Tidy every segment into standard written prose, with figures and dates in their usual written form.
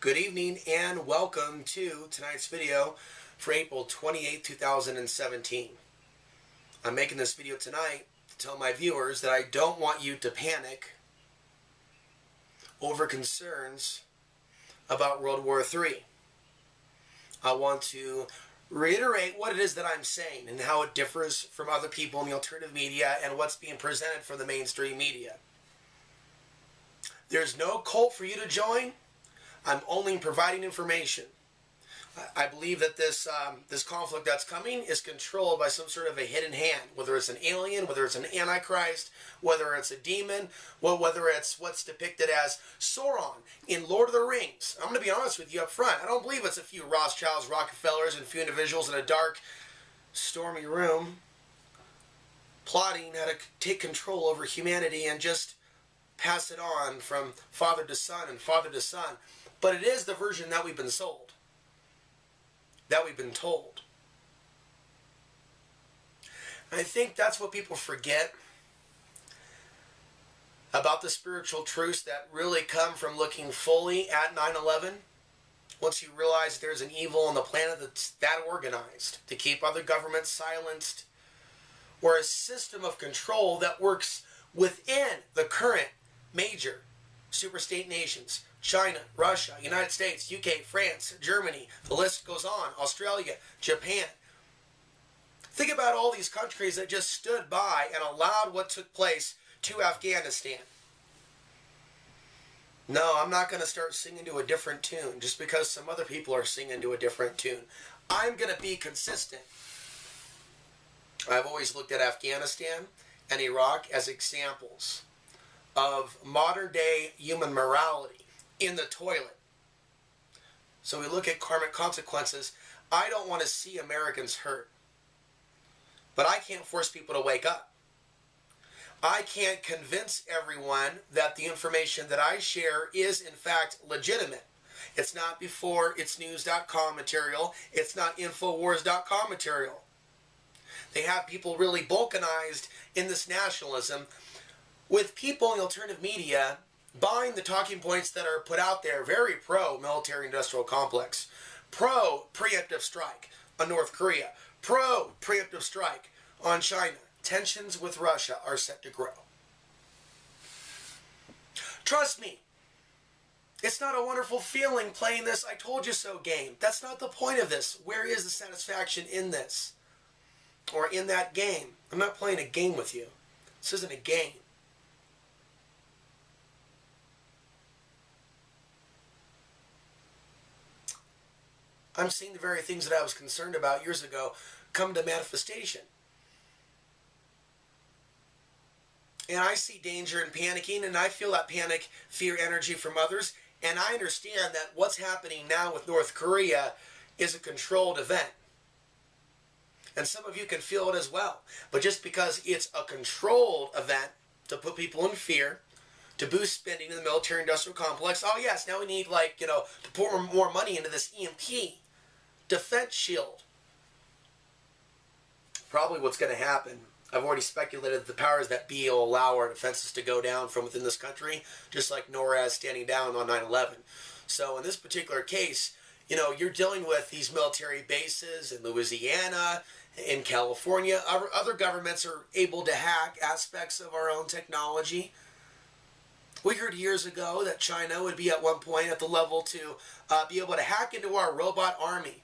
Good evening and welcome to tonight's video for April 28, 2017. I'm making this video tonight to tell my viewers that I don't want you to panic over concerns about World War III. I want to reiterate what it is that I'm saying and how it differs from other people in the alternative media and what's being presented from the mainstream media. There's no cult for you to join. I'm only providing information. I believe that this conflict that's coming is controlled by some sort of a hidden hand, whether it's an alien, whether it's an antichrist, whether it's a demon, whether it's what's depicted as Sauron in Lord of the Rings. I'm going to be honest with you up front. I don't believe it's a few Rothschilds, Rockefellers, and a few individuals in a dark, stormy room plotting how to take control over humanity and just pass it on from father to son and father to son. But it is the version that we've been sold, that we've been told. And I think that's what people forget about the spiritual truths that really come from looking fully at 9/11. Once you realize there's an evil on the planet that's that organized to keep other governments silenced, or a system of control that works within the current major superstate nations: China, Russia, United States, UK, France, Germany, the list goes on, Australia, Japan. Think about all these countries that just stood by and allowed what took place to Afghanistan. No, I'm not going to start singing to a different tune just because some other people are singing to a different tune. I'm going to be consistent. I've always looked at Afghanistan and Iraq as examples of modern-day human morality in the toilet. So we look at karmic consequences. I don't want to see Americans hurt. But I can't force people to wake up. I can't convince everyone that the information that I share is in fact legitimate. It's not before it's news.com material. It's not infowars.com material. They have people really balkanized in this nationalism, with people in the alternative media buying the talking points that are put out there, very pro-military industrial complex, pro-preemptive strike on North Korea, pro-preemptive strike on China. Tensions with Russia are set to grow. Trust me, it's not a wonderful feeling playing this "I told you so" game. That's not the point of this. Where is the satisfaction in this? Or in that game? I'm not playing a game with you. This isn't a game. I'm seeing the very things that I was concerned about years ago come to manifestation. And I see danger and panicking, and I feel that panic, fear, energy from others. And I understand that what's happening now with North Korea is a controlled event. And some of you can feel it as well. But just because it's a controlled event to put people in fear, to boost spending in the military-industrial complex, oh yes, now we need, to pour more money into this EMP defense shield. Probably what's going to happen, I've already speculated that the powers that be will allow our defenses to go down from within this country, just like NORAD standing down on 9/11. So in this particular case, you're dealing with these military bases in Louisiana, in California. Other governments are able to hack aspects of our own technology. We heard years ago that China would be at one point at the level to be able to hack into our robot army.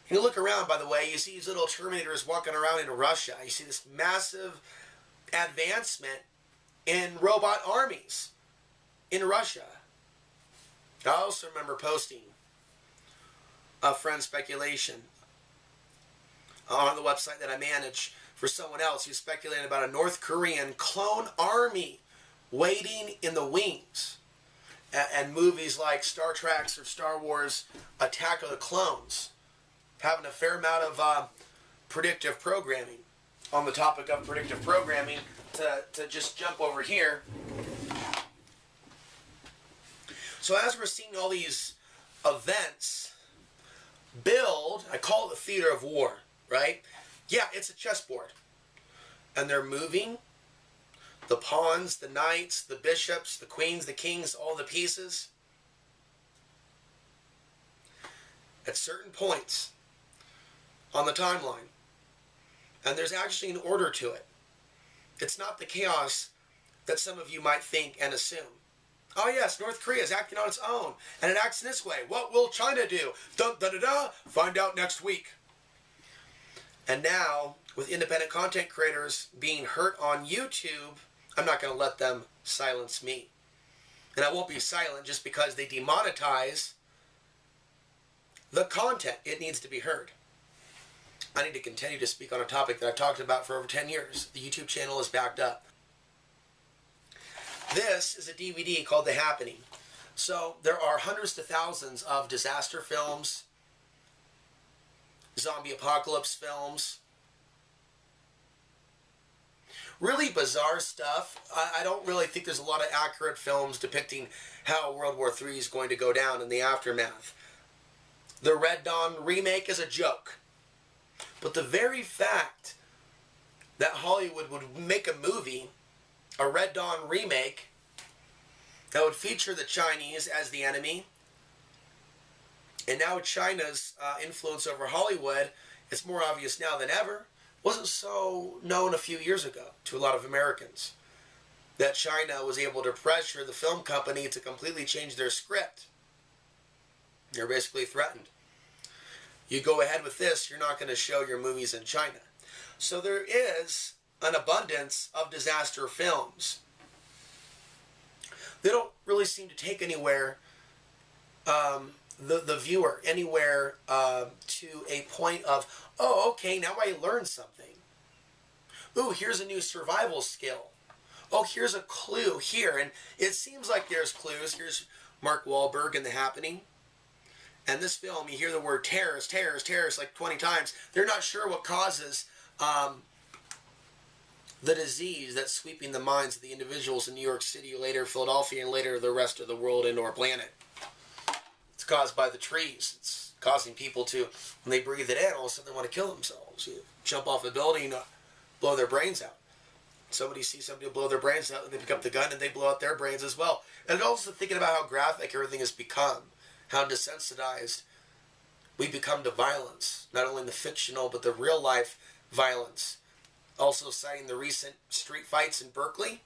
You look around, by the way, you see these little Terminators walking around in Russia. You see this massive advancement in robot armies in Russia. I also remember posting a friend's speculation on the website that I manage for someone else who speculated about a North Korean clone army waiting in the wings. And movies like Star Trek or Star Wars, Attack of the Clones, having a fair amount of predictive programming. On the topic of predictive programming, to just jump over here. So as we're seeing all these events build, I call it the theater of war, right? Yeah, it's a chessboard. And they're moving. The pawns, the knights, the bishops, the queens, the kings, all the pieces. at certain points on the timeline. And there's actually an order to it. It's not the chaos that some of you might think and assume. Oh yes, North Korea is acting on its own, and it acts in this way. What will China do? Dun, dun, dun, dun. Find out next week. And now, with independent content creators being hurt on YouTube, I'm not going to let them silence me. And I won't be silent just because they demonetize the content. It needs to be heard. I need to continue to speak on a topic that I've talked about for over 10 years. The YouTube channel is backed up. This is a DVD called The Happening. So there are hundreds to thousands of disaster films, zombie apocalypse films, really bizarre stuff. I don't really think there's a lot of accurate films depicting how World War III is going to go down in the aftermath. The Red Dawn remake is a joke. But the very fact that Hollywood would make a movie, a Red Dawn remake, that would feature the Chinese as the enemy, and now China's influence over Hollywood, it's more obvious now than ever, wasn't so known a few years ago to a lot of Americans. That China was able to pressure the film company to completely change their script. They're basically threatened. You go ahead with this, you're not going to show your movies in China. So there is an abundance of disaster films. They don't really seem to take anywhere, the viewer, anywhere to a point of, oh, okay, now I learned something. Ooh, here's a new survival skill. Oh, here's a clue here. And it seems like there's clues. Here's Mark Wahlberg in The Happening. And this film, you hear the word terrorist, terrorist, terrorist like 20 times. They're not sure what causes the disease that's sweeping the minds of the individuals in New York City, later Philadelphia, and later the rest of the world and our planet. It's caused by the trees. It's causing people to, when they breathe it in, all of a sudden they want to kill themselves. You jump off a building, blow their brains out. Somebody sees somebody blow their brains out, and they pick up the gun and they blow out their brains as well. And also thinking about how graphic everything has become, how desensitized we become to violence, not only the fictional but the real life violence. Also citing the recent street fights in Berkeley.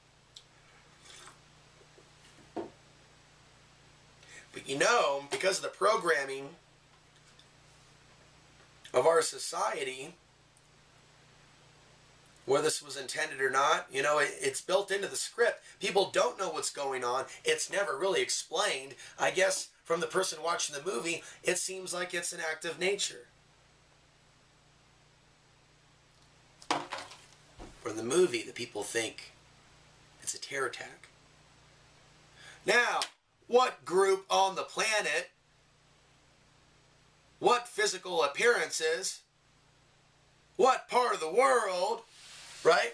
But you know, because of the programming of our society, whether this was intended or not, you know, it's built into the script. People don't know what's going on. It's never really explained. I guess from the person watching the movie, it seems like it's an act of nature. From the movie, the people think it's a terror attack. Now, what group on the planet, what physical appearances, what part of the world, right?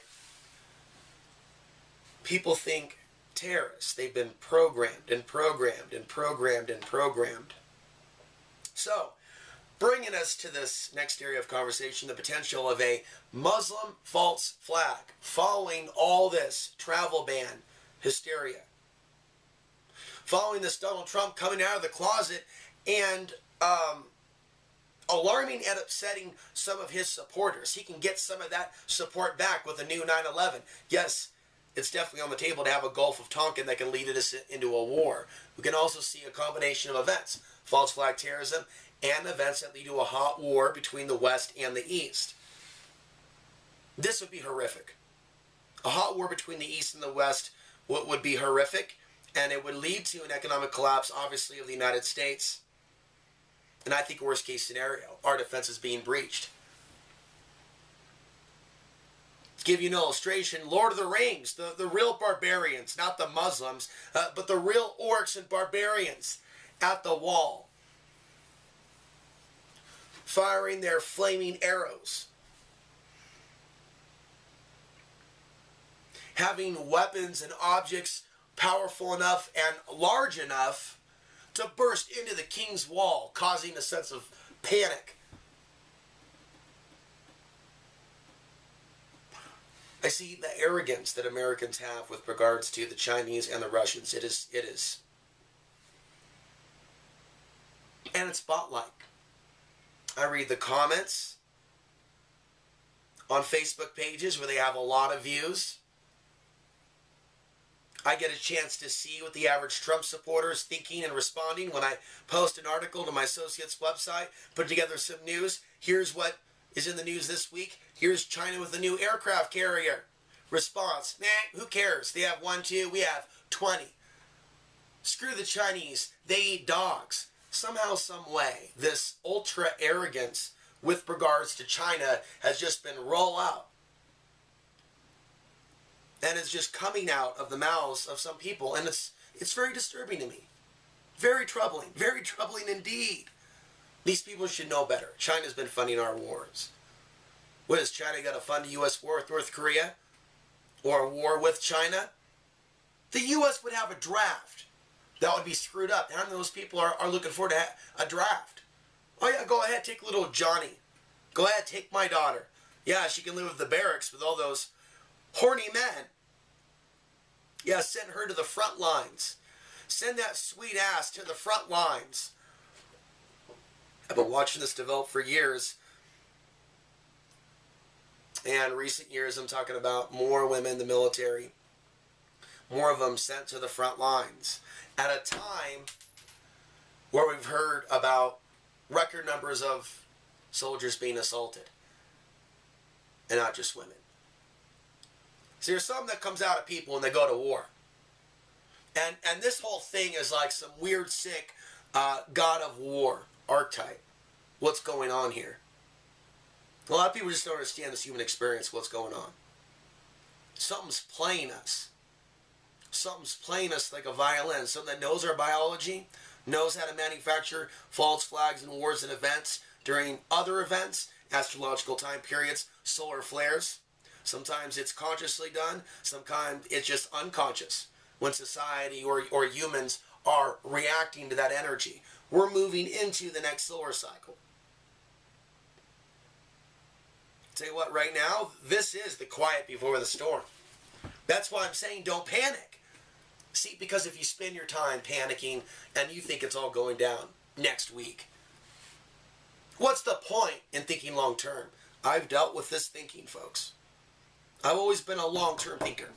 People think terrorists. They've been programmed and programmed and programmed and programmed. So, bringing us to this next area of conversation, the potential of a Muslim false flag following all this travel ban hysteria. Following this Donald Trump coming out of the closet and alarming and upsetting some of his supporters. He can get some of that support back with a new 9/11. Yes, it's definitely on the table to have a Gulf of Tonkin that can lead us into a war. We can also see a combination of events, false flag terrorism, and events that lead to a hot war between the West and the East. This would be horrific. A hot war between the East and the West would be horrific, and it would lead to an economic collapse, obviously, of the United States. And I think worst case scenario, our defense is being breached. To give you an illustration, Lord of the Rings, the real barbarians, not the Muslims, but the real orcs and barbarians at the wall, firing their flaming arrows, having weapons and objects powerful enough and large enough to burst into the king's wall, causing a sense of panic. I see the arrogance that Americans have with regards to the Chinese and the Russians. It is. And it's bot-like. I read the comments on Facebook pages where they have a lot of views. I get a chance to see what the average Trump supporter is thinking and responding when I post an article to my associate's website, put together some news. Here's what is in the news this week. Here's China with a new aircraft carrier. Response, nah, who cares? They have 1, 2, we have 20. Screw the Chinese. They eat dogs. Somehow, some way, this ultra arrogance with regards to China has just been rolled out. And it's just coming out of the mouths of some people. And it's very disturbing to me. Very troubling indeed. These people should know better. China's been funding our wars. What, has China got to fund a U.S. war with North Korea? Or a war with China? The U.S. would have a draft. That would be screwed up. None of those people are looking forward to a draft. Oh yeah, go ahead, take little Johnny. Go ahead, take my daughter. Yeah, she can live with the barracks with all those horny men. Yeah, send her to the front lines. Send that sweet ass to the front lines. I've been watching this develop for years. And recent years, I'm talking about more women in the military. More of them sent to the front lines. At a time where we've heard about record numbers of soldiers being assaulted. And not just women. See, there's something that comes out of people when they go to war. And this whole thing is like some weird, sick God of War archetype. What's going on here? A lot of people just don't understand this human experience, what's going on. Something's playing us. Something's playing us like a violin. Something that knows our biology, knows how to manufacture false flags and wars and events during other events, astrological time periods, solar flares. Sometimes it's consciously done. Sometimes it's just unconscious. When society or humans are reacting to that energy. We're moving into the next solar cycle. Tell you what, right now, this is the quiet before the storm. That's why I'm saying don't panic. See, because if you spend your time panicking and you think it's all going down next week, what's the point in thinking long term? I've dealt with this thinking, folks. I've always been a long-term thinker.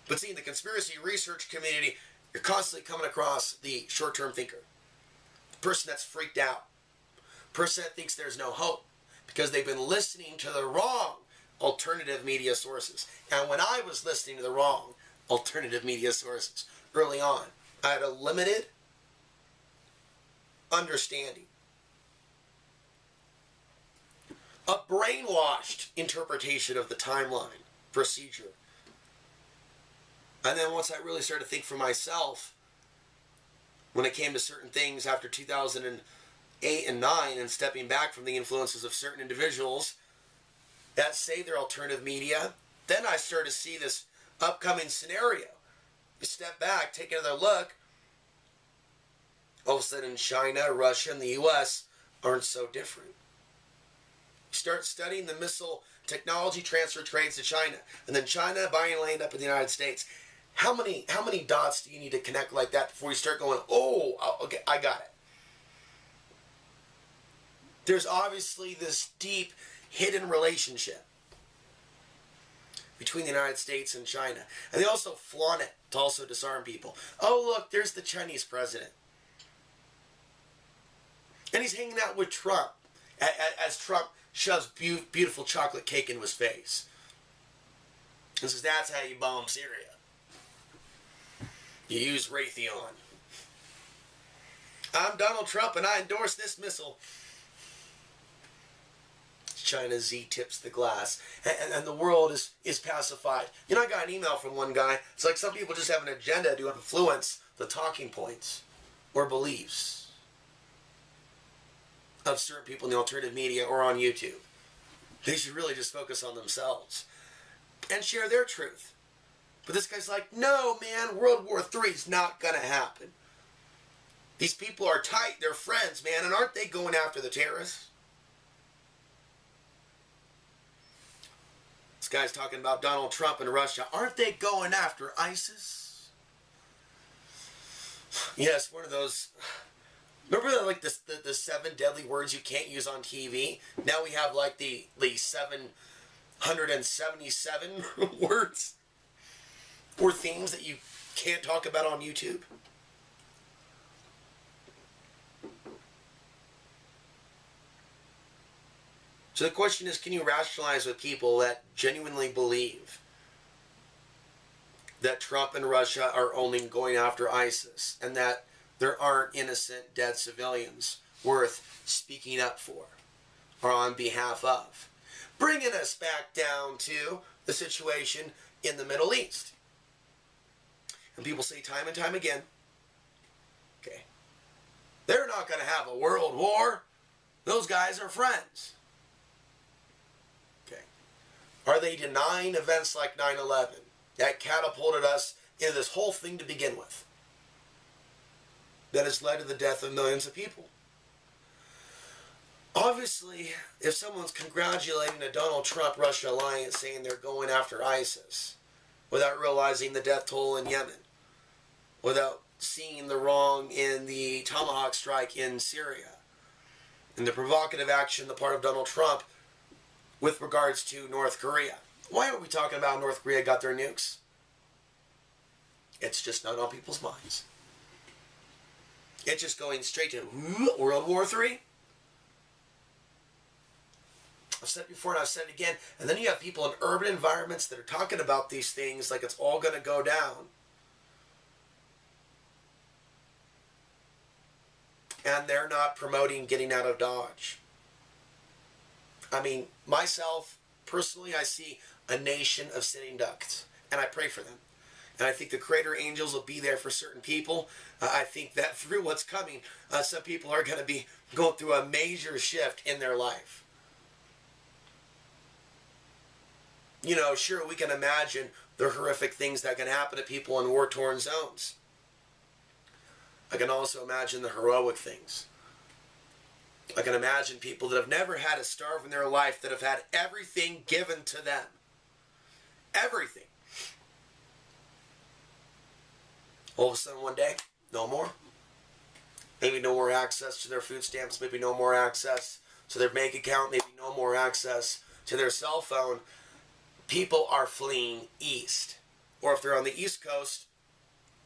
But see, in the conspiracy research community, you're constantly coming across the short-term thinker. The person that's freaked out. The person that thinks there's no hope. Because they've been listening to the wrong alternative media sources. And when I was listening to the wrong alternative media sources early on, I had a limited understanding. A brainwashed interpretation of the timeline procedure. And then once I really started to think for myself, when it came to certain things after 2008 and 9 and stepping back from the influences of certain individuals that say they're alternative media, then I started to see this upcoming scenario. You step back, take another look, all of a sudden China, Russia, and the U.S. aren't so different. You start studying the missile technology transfer trades to China, and then China buying land up in the United States. How many dots do you need to connect like that before you start going, oh, okay, I got it? There's obviously this deep, hidden relationship between the United States and China. And they also flaunt it to also disarm people. Oh, look, there's the Chinese president. And he's hanging out with Trump as Trump shoves beautiful chocolate cake into his face. And says, that's how you bomb Syria. You use Raytheon. I'm Donald Trump and I endorse this missile. China Z tips the glass. And the world is pacified. You know, I got an email from one guy. It's like some people just have an agenda to influence the talking points or beliefs of certain people in the alternative media or on YouTube. They should really just focus on themselves and share their truth. But this guy's like, no, man, World War III is not going to happen. These people are tight, they're friends, man, and aren't they going after the terrorists? This guy's talking about Donald Trump and Russia. Aren't they going after ISIS? Yes, one of those Remember that, like the 7 deadly words you can't use on TV? Now we have like the 777 words or themes that you can't talk about on YouTube. So the question is, can you rationalize with people that genuinely believe that Trump and Russia are only going after ISIS and that there aren't innocent dead civilians worth speaking up for or on behalf of? Bringing us back down to the situation in the Middle East. And people say time and time again, okay, they're not going to have a world war. Those guys are friends. Okay. Are they denying events like 9/11 that catapulted us into this whole thing to begin with? That has led to the death of millions of people. Obviously, if someone's congratulating the Donald Trump-Russia alliance saying they're going after ISIS without realizing the death toll in Yemen, without seeing the wrong in the Tomahawk strike in Syria, and the provocative action on the part of Donald Trump with regards to North Korea. Why aren't we talking about North Korea got their nukes? It's just not on people's minds. It's just going straight to World War III. I've said it before and I've said it again. And then you have people in urban environments that are talking about these things like it's all going to go down. And they're not promoting getting out of Dodge. I mean, myself, personally, I see a nation of sitting ducks. And I pray for them. And I think the Creator angels will be there for certain people. I think that through what's coming, some people are going to be going through a major shift in their life. You know, sure, we can imagine the horrific things that can happen to people in war-torn zones. I can also imagine the heroic things. I can imagine people that have never had to starve in their life, that have had everything given to them. Everything. All of a sudden one day, no more. Maybe no more access to their food stamps, maybe no more access to their bank account, maybe no more access to their cell phone. People are fleeing east. Or if they're on the East Coast,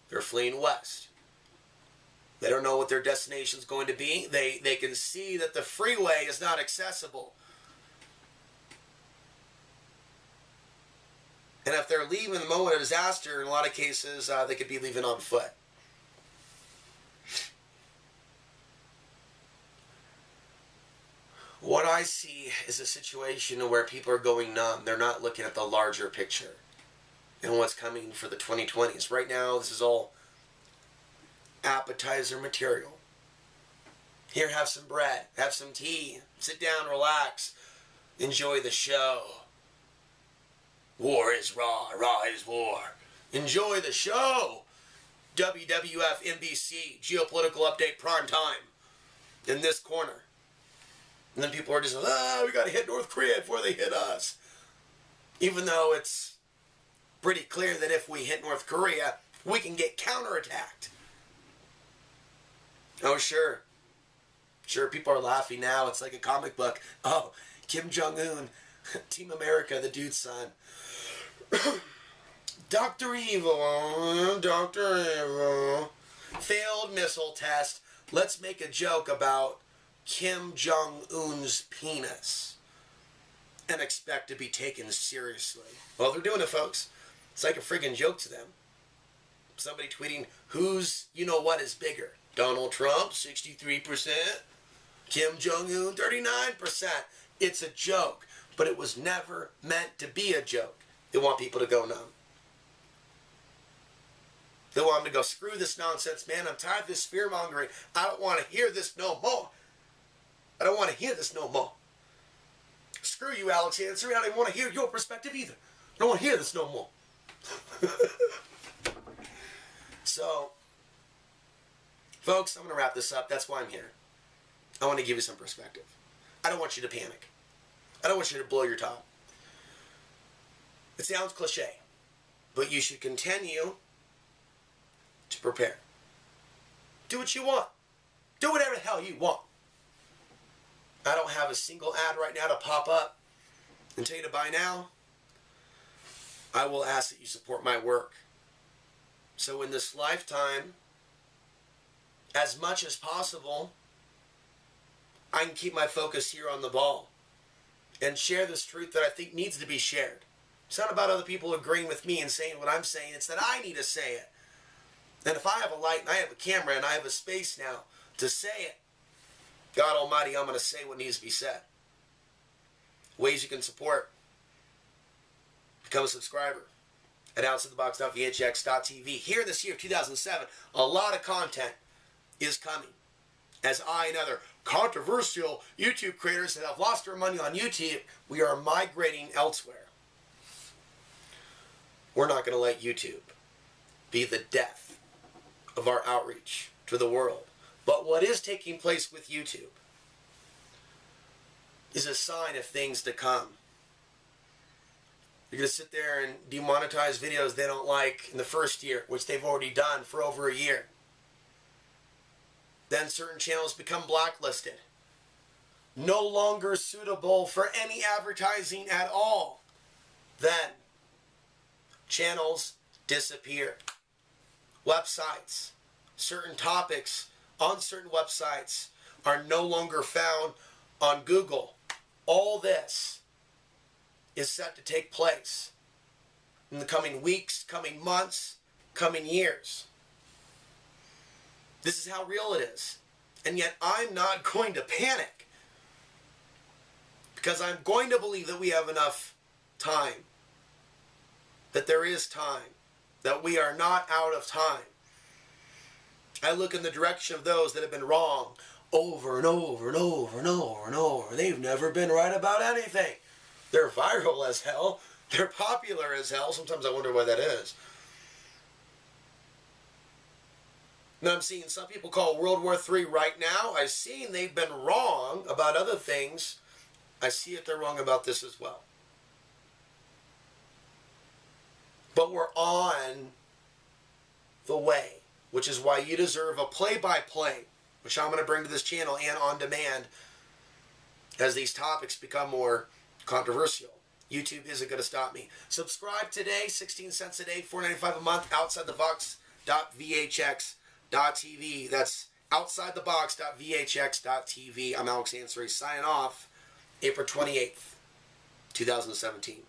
they're fleeing west. They don't know what their destination is going to be. They can see that the freeway is not accessible. And if they're leaving the moment of disaster, in a lot of cases, they could be leaving on foot. What I see is a situation where people are going numb. They're not looking at the larger picture and what's coming for the 2020s. Right now, this is all appetizer material. Here, have some bread, have some tea, sit down, relax, enjoy the show. War is raw, raw is war. Enjoy the show. WWF, NBC, geopolitical update, prime time. In this corner. And then people are just, we got to hit North Korea before they hit us. Even though it's pretty clear that if we hit North Korea, we can get counterattacked. Oh, sure. Sure, people are laughing now. It's like a comic book. Oh, Kim Jong-un, Team America, the dude's son. Dr. Evil, Dr. Evil. Failed missile test. Let's make a joke about Kim Jong-un's penis and expect to be taken seriously. Well, they're doing it, folks. It's like a friggin' joke to them. Somebody tweeting, who's, you know what, is bigger? Donald Trump, 63%. Kim Jong-un, 39%. It's a joke, but it was never meant to be a joke. They want people to go numb. They want them to go, screw this nonsense, man. I'm tired of this fear-mongering. I don't want to hear this no more. I don't want to hear this no more. Screw you, Alex Ansary. I don't even want to hear your perspective either. I don't want to hear this no more. So, folks, I'm going to wrap this up. That's why I'm here. I want to give you some perspective. I don't want you to panic. I don't want you to blow your top. It sounds cliche, but you should continue to prepare. Do what you want. Do whatever the hell you want. I don't have a single ad right now to pop up and tell you to buy now. I will ask that you support my work. So in this lifetime, as much as possible, I can keep my focus here on the ball and share this truth that I think needs to be shared. It's not about other people agreeing with me and saying what I'm saying. It's that I need to say it. And if I have a light and I have a camera and I have a space now to say it, God Almighty, I'm going to say what needs to be said. Ways you can support. Become a subscriber at outsidethebox.vhx.tv. Here this year, 2007, a lot of content is coming as I and other controversial YouTube creators that have lost their money on YouTube, we are migrating elsewhere. We're not going to let YouTube be the death of our outreach to the world. But what is taking place with YouTube is a sign of things to come. You're going to sit there and demonetize videos they don't like in the first year, which they've already done for over a year. Then certain channels become blacklisted. No longer suitable for any advertising at all. Then channels disappear. Websites, certain topics on certain websites are no longer found on Google. All this is set to take place in the coming weeks, coming months, coming years. This is how real it is. And yet I'm not going to panic, because I'm going to believe that we have enough time, that there is time, that we are not out of time. I look in the direction of those that have been wrong over and over and over and over and over. They've never been right about anything. They're viral as hell. They're popular as hell. Sometimes I wonder why that is. Now I'm seeing some people call World War III right now. I've seen they've been wrong about other things. I see it they're wrong about this as well. But we're on the way, which is why you deserve a play-by-play, which I'm going to bring to this channel and on demand as these topics become more controversial. YouTube isn't going to stop me. Subscribe today, 16 cents a day, $4.95 a month, outsidethebox.vhx.tv. That's outsidethebox.vhx.tv. I'm Alex Ansary, signing off, April 28th, 2017.